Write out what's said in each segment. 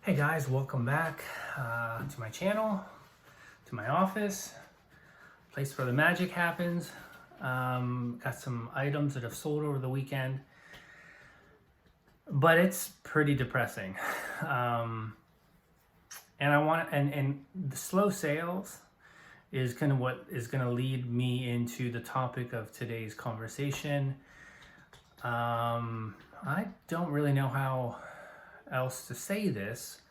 Hey guys, welcome back to my channel, to my office, place where the magic happens. Got some items that have sold over the weekend, but it's pretty depressing. And and the slow sales is kind of what is going to lead me into the topic of today's conversation. I don't really know how else to say this,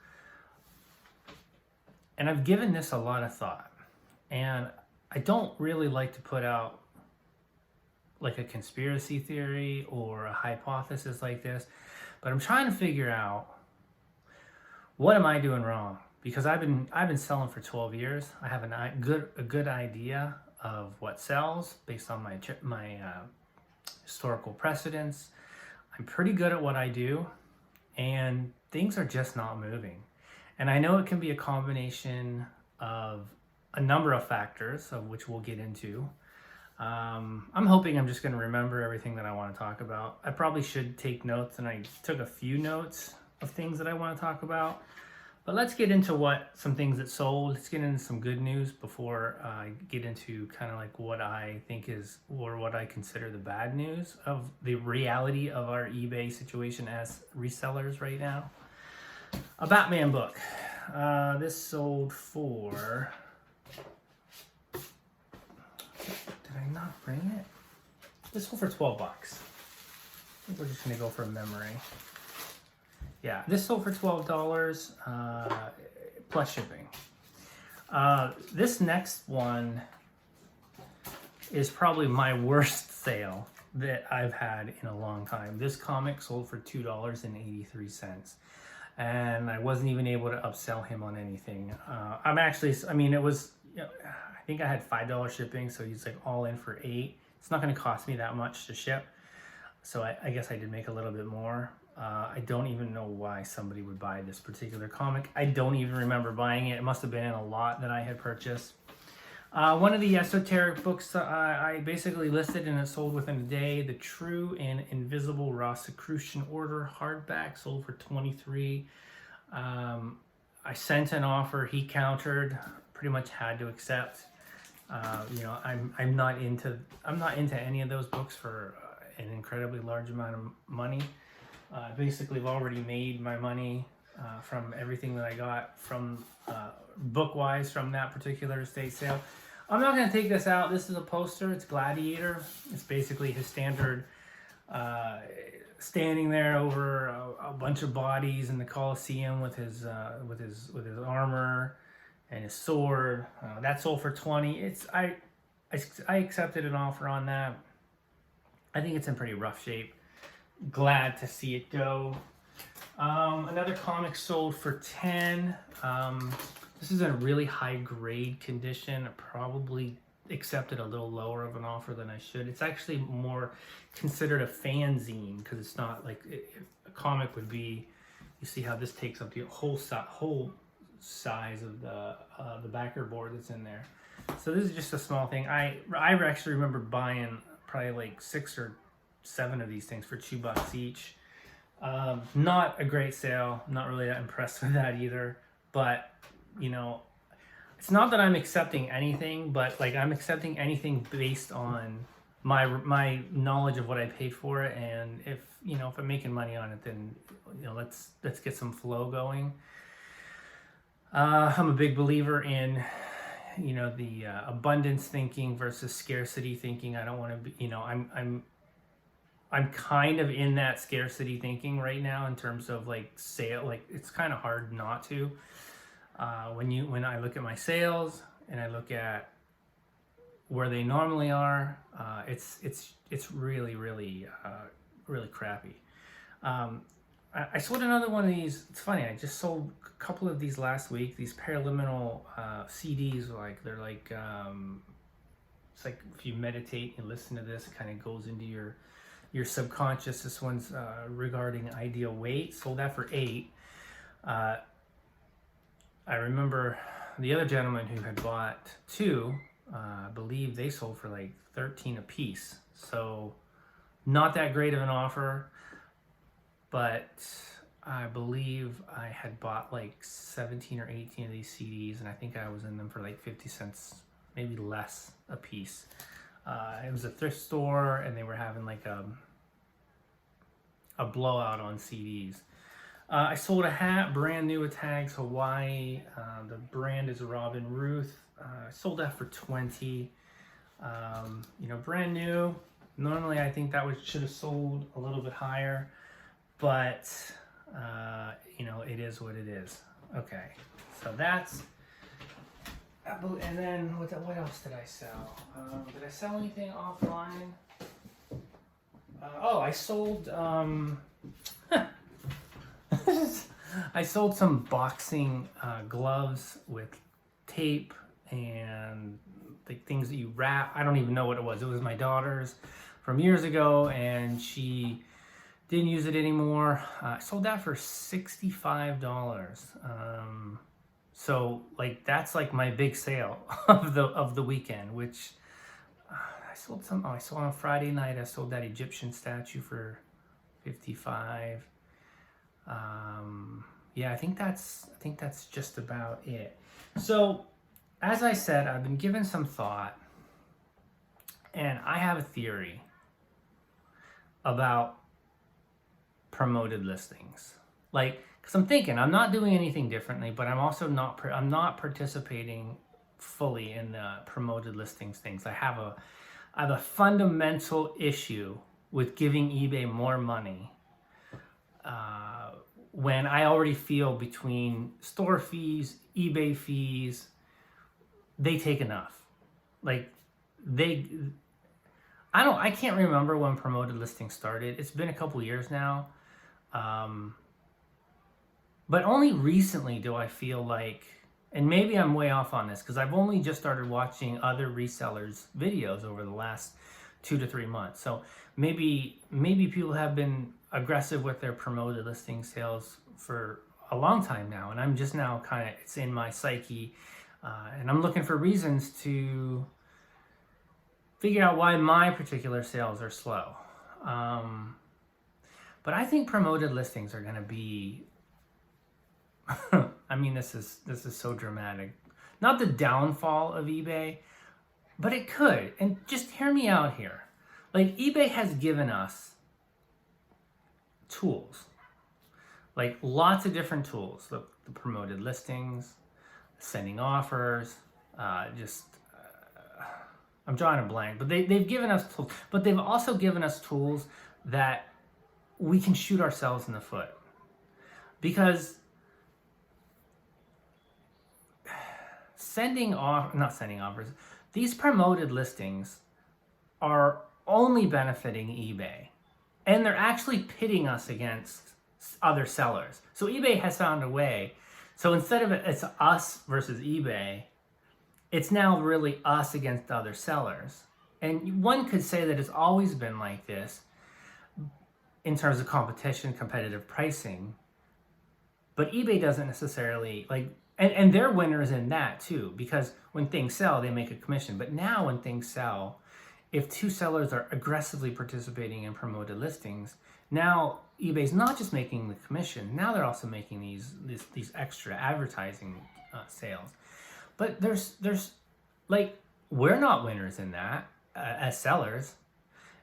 and I've given this a lot of thought, and I don't really like to put out like a conspiracy theory or a hypothesis like this, but I'm trying to figure out, what am I doing wrong? Because I've been selling for 12 years. I have a good idea of what sells based on my historical precedents. I'm pretty good at what I do, and things are just not moving. And I know it can be a combination of a number of factors, of which we'll get into. I'm hoping I'm just going to remember everything that I want to talk about. I probably should take notes, and I took a few notes of things that I want to talk about. But let's get into some things that sold. Let's get into some good news before I get into kind of like what I think is, or what I consider the bad news of the reality of our eBay situation as resellers right now. A Batman book. This sold for... Did I not bring it? This sold for 12 bucks. I think we're just going to go for memory. Yeah, this sold for $12 plus shipping. This next one is probably my worst sale that I've had in a long time. This comic sold for $2.83. And I wasn't even able to upsell him on anything. It was, I think I had $5 shipping, so he's like all in for $8. It's not going to cost me that much to ship, so I guess I did make a little bit more. I don't even know why somebody would buy this particular comic. I don't even remember buying it. It must have been in a lot that I had purchased. One of the esoteric books I basically listed and it sold within a day. The True and Invisible Rosicrucian Order hardback sold for $23. I sent an offer, he countered, pretty much had to accept. I'm not into any of those books for an incredibly large amount of money. Basically, I've already made my money from everything that I got from book-wise from that particular estate sale. I'm not going to take this out. This is a poster. It's Gladiator. It's basically his standard standing there over a bunch of bodies in the Colosseum with his armor and his sword. That sold for $20. I accepted an offer on that. I think it's in pretty rough shape. Glad to see it go. Another comic sold for $10. This is in a really high grade condition. I probably accepted a little lower of an offer than I should. It's actually more considered a fanzine because it's not like a comic would be. You see how this takes up the whole size of the backer board that's in there. So this is just a small thing. I actually remember buying probably like 6 or 7 of these things for $2 each. Not a great sale. I'm not really that impressed with that either. But it's not that I'm accepting anything, but like I'm accepting anything based on my knowledge of what I paid for it, and if I'm making money on it, then let's get some flow going. I'm a big believer in the abundance thinking versus scarcity thinking. I don't want to be I'm kind of in that scarcity thinking right now in terms of like sale. Like it's kind of hard not to. When I look at my sales and I look at where they normally are, it's really crappy. I sold another one of these. It's funny. I just sold a couple of these last week. These paraliminal CDs. They're like it's like if you meditate and listen to this, it kind of goes into your subconscious. This one's regarding ideal weight. Sold that for $8. I remember the other gentleman who had bought 2, I believe they sold for like $13 a piece. So not that great of an offer, but I believe I had bought like 17 or 18 of these CDs, and I think I was in them for like 50 cents, maybe less a piece. It was a thrift store, and they were having like a blowout on CDs. I sold a hat, brand new with tags, Hawaii. The brand is Robin Ruth. I sold that for 20. Brand new. Normally, I think that should have sold a little bit higher, but it is what it is. Okay, so that's. And then what else did I sell? Did I sell anything offline? I sold. I sold some boxing gloves with tape and the things that you wrap. I don't even know what it was. It was my daughter's from years ago, and she didn't use it anymore. I sold that for $65. So like that's like my big sale of the weekend, which I sold some. I sold on Friday night. I sold that Egyptian statue for $55. I think that's just about it. So, as I said, I've been given some thought, and I have a theory about promoted listings. Like, because I'm thinking I'm not doing anything differently, but I'm also not participating fully in the promoted listings things. I have a fundamental issue with giving eBay more money when I already feel between store fees, eBay fees, they take enough. Like I can't remember when promoted listings started. It's been a couple years now. But only recently do I feel like, and maybe I'm way off on this because I've only just started watching other resellers' videos over the last 2 to 3 months. So maybe people have been aggressive with their promoted listing sales for a long time now, and I'm just now it's in my psyche, and I'm looking for reasons to figure out why my particular sales are slow. But I think promoted listings are going to be I mean, this is so dramatic. Not the downfall of eBay, but it could. And just hear me out here. Like, eBay has given us tools, like lots of different tools. The promoted listings, sending offers, I'm drawing a blank, but they've given us tools, but they've also given us tools that we can shoot ourselves in the foot. Because not sending offers, these promoted listings are only benefiting eBay, and they're actually pitting us against other sellers. So eBay has found a way. So instead of it's us versus eBay, it's now really us against other sellers. And one could say that it's always been like this in terms of competition, competitive pricing. But eBay doesn't necessarily and they're winners in that too, because when things sell, they make a commission. But now when things sell, if two sellers are aggressively participating in promoted listings, now eBay's not just making the commission, now they're also making these extra advertising sales. But there's we're not winners in that as sellers.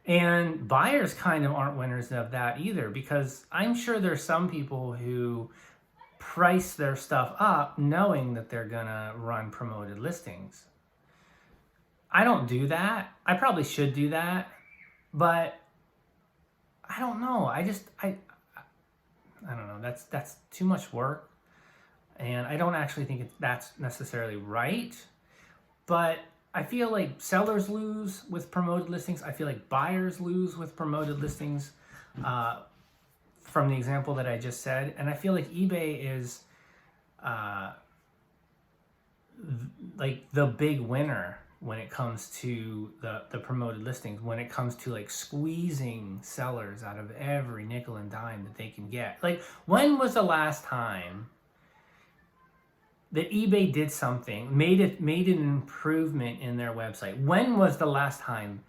And buyers kind of aren't winners of that either, because I'm sure there's some people who price their stuff up knowing that they're gonna run promoted listings. I don't do that. I probably should do that, but I don't know. I don't know. That's too much work, and I don't actually think that's necessarily right. But I feel like sellers lose with promoted listings. I feel like buyers lose with promoted listings. From the example that I just said, and I feel like eBay is the big winner when it comes to the promoted listings, when it comes to squeezing sellers out of every nickel and dime that they can get. When was the last time that eBay did something, made an improvement in their website? When was the last time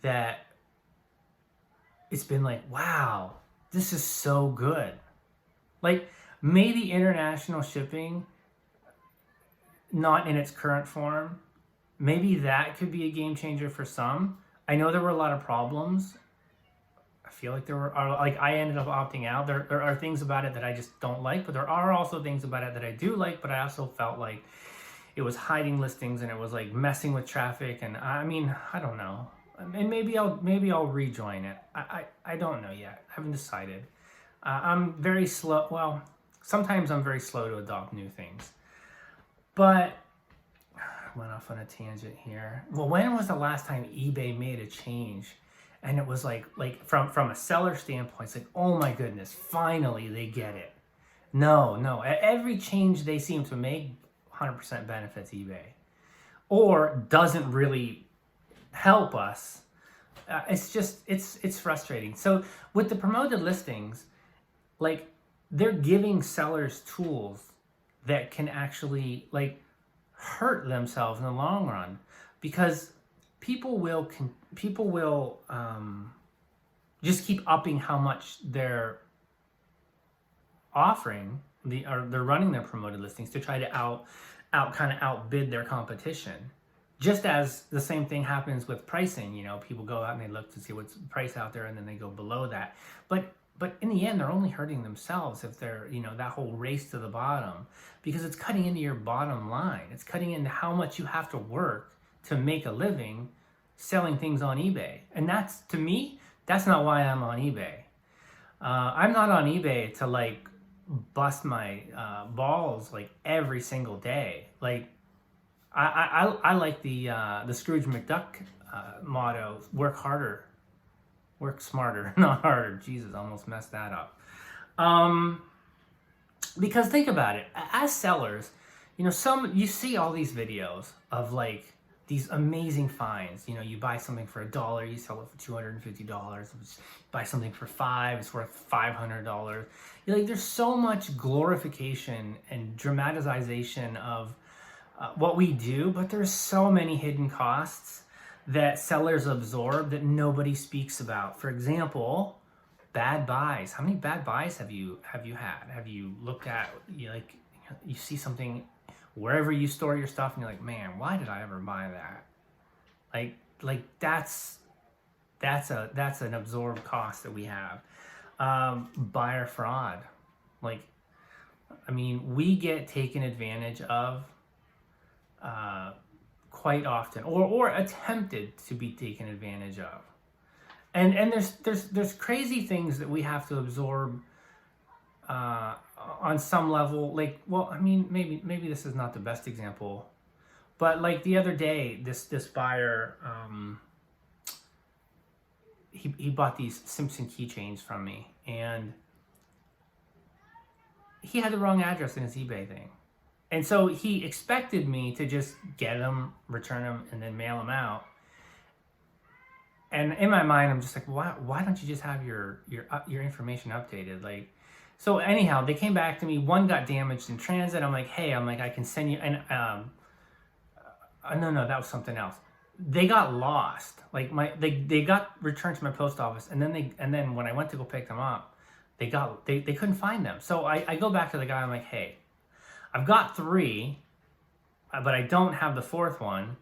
that it's been wow, this is so good? Like maybe international shipping, not in its current form, maybe that could be a game changer for some. I know there were a lot of problems. I feel like like I ended up opting out. There are things about it that I just don't like, but there are also things about it that I do like. But I also felt like it was hiding listings and it was like messing with traffic. And I mean, I don't know. And maybe I'll rejoin it. I don't know yet. I haven't decided. I'm very slow. Well, sometimes I'm very slow to adopt new things. But I went off on a tangent here. Well, when was the last time eBay made a change? And it was like from a seller standpoint, it's like, oh my goodness, finally they get it. No. Every change they seem to make 100% benefits eBay or doesn't really help us. It's frustrating. So with the promoted listings, like they're giving sellers tools that can actually like hurt themselves in the long run, because people will just keep upping how much they're offering or they're running their promoted listings to try to outbid their competition. Just as the same thing happens with pricing, people go out and they look to see what's the price out there and then they go below that. But in the end, they're only hurting themselves if they're, that whole race to the bottom, because it's cutting into your bottom line. It's cutting into how much you have to work to make a living selling things on eBay. And that's, to me, that's not why I'm on eBay. I'm not on eBay to like bust my balls like every single day. Like I like the Scrooge McDuck motto: work harder, work smarter, not harder. Jesus, almost messed that up. Because think about it, as sellers, you see all these videos of like these amazing finds. You buy something for $1, you sell it for $250. Buy something for $5, it's worth $500. There's so much glorification and dramatization of what we do, but there's so many hidden costs that sellers absorb that nobody speaks about. For example, bad buys. How many bad buys have you had? Have you looked at, you see something wherever you store your stuff and you're like, man, why did I ever buy that? Like that's an absorbed cost that we have. Buyer fraud. We get taken advantage of quite often, or attempted to be taken advantage of. And there's crazy things that we have to absorb on some level. Maybe this is not the best example, but like the other day, this buyer, he bought these Simpson keychains from me, and he had the wrong address in his eBay thing. And so he expected me to just get them, return them, and then mail them out. And in my mind, I'm just like, why don't you just have your information updated? So anyhow, they came back to me. One got damaged in transit. I'm like, hey, I can send you. And no, that was something else. They got lost. They got returned to my post office, and then when I went to go pick them up, they couldn't find them. So I go back to the guy. I'm like, hey, I've got 3, but I don't have the 4th one.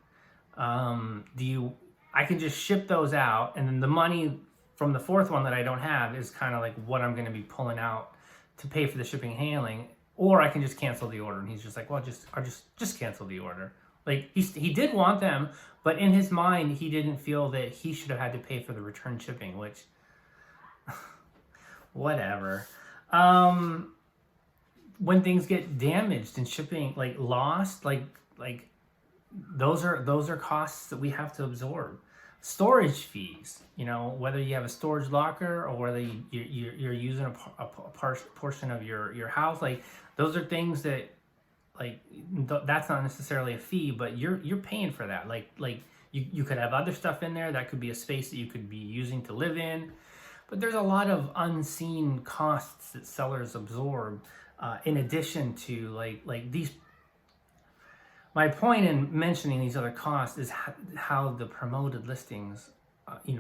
I can just ship those out, and then the money from the 4th one that I don't have is kind of like what I'm going to be pulling out to pay for the shipping and handling, or I can just cancel the order. And he's just like, well, just cancel the order. He did want them, but in his mind, he didn't feel that he should have had to pay for the return shipping, which, whatever. When things get damaged and shipping, lost, those are costs that we have to absorb. Storage fees, whether you have a storage locker or whether you're using a portion of your house, those are things that that's not necessarily a fee, but you're paying for that. You could have other stuff in there that could be a space that you could be using to live in, but there's a lot of unseen costs that sellers absorb in addition to these. My point in mentioning these other costs is how the promoted listings,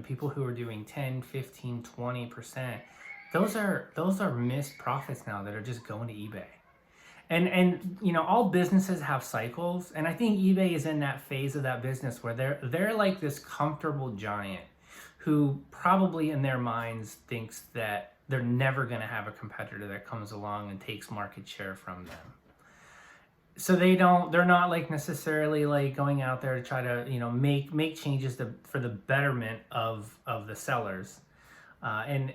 people who are doing 10, 15, 20%, those are missed profits now that are just going to eBay. And all businesses have cycles, and I think eBay is in that phase of that business where they're like this comfortable giant who probably in their minds thinks that they're never going to have a competitor that comes along and takes market share from them. So they're not like necessarily like going out there to try to make changes for the betterment of the sellers. And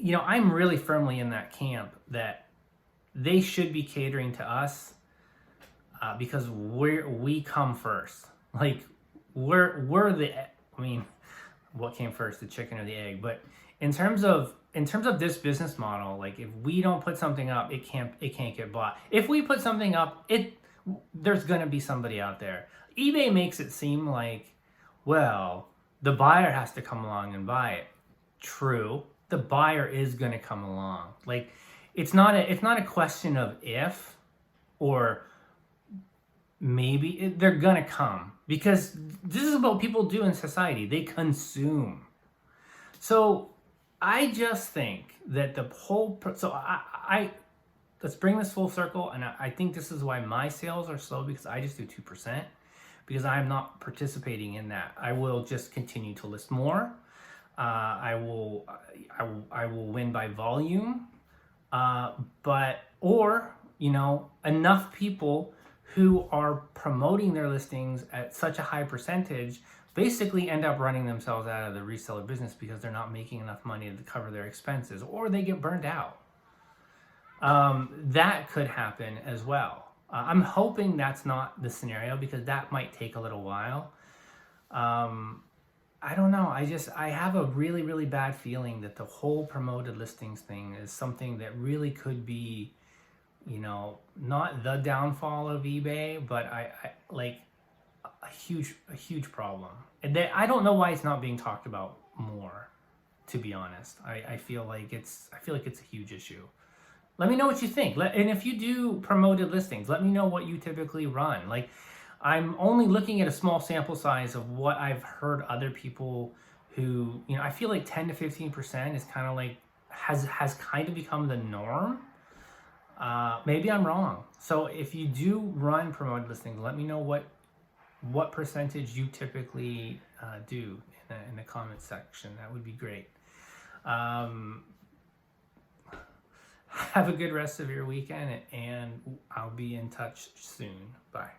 I'm really firmly in that camp that they should be catering to us because we come first. Like we're the, I mean, what came first, the chicken or the egg? But in terms of this business model, like if we don't put something up, it can't get bought. If we put something up, there's gonna be somebody out there. eBay makes it seem like, well, the buyer has to come along and buy it. True, the buyer is gonna come along. Like it's not a question of if or maybe. They're gonna come because this is what people do in society. They consume. So I just think that the whole I let's bring this full circle, and I think this is why my sales are slow, because I just do 2%, because I'm not participating in that. I will just continue to list more. I will win by volume, or enough people who are promoting their listings at such a high percentage basically end up running themselves out of the reseller business because they're not making enough money to cover their expenses, or they get burned out. That could happen as well. I'm hoping that's not the scenario, because that might take a little while. I don't know. I have a really, really bad feeling that the whole promoted listings thing is something that really could be, not the downfall of eBay, but I like a huge problem. And I don't know why it's not being talked about more, to be honest. I feel like it's a huge issue. Let me know what you think. And if you do promoted listings, let me know what you typically run. Like, I'm only looking at a small sample size of what I've heard other people who, I feel like 10 to 15% is kind of like, has kind of become the norm. Maybe I'm wrong. So if you do run promoted listings, let me know what percentage you typically do in the comment section. That would be great. Have a good rest of your weekend, and I'll be in touch soon. Bye.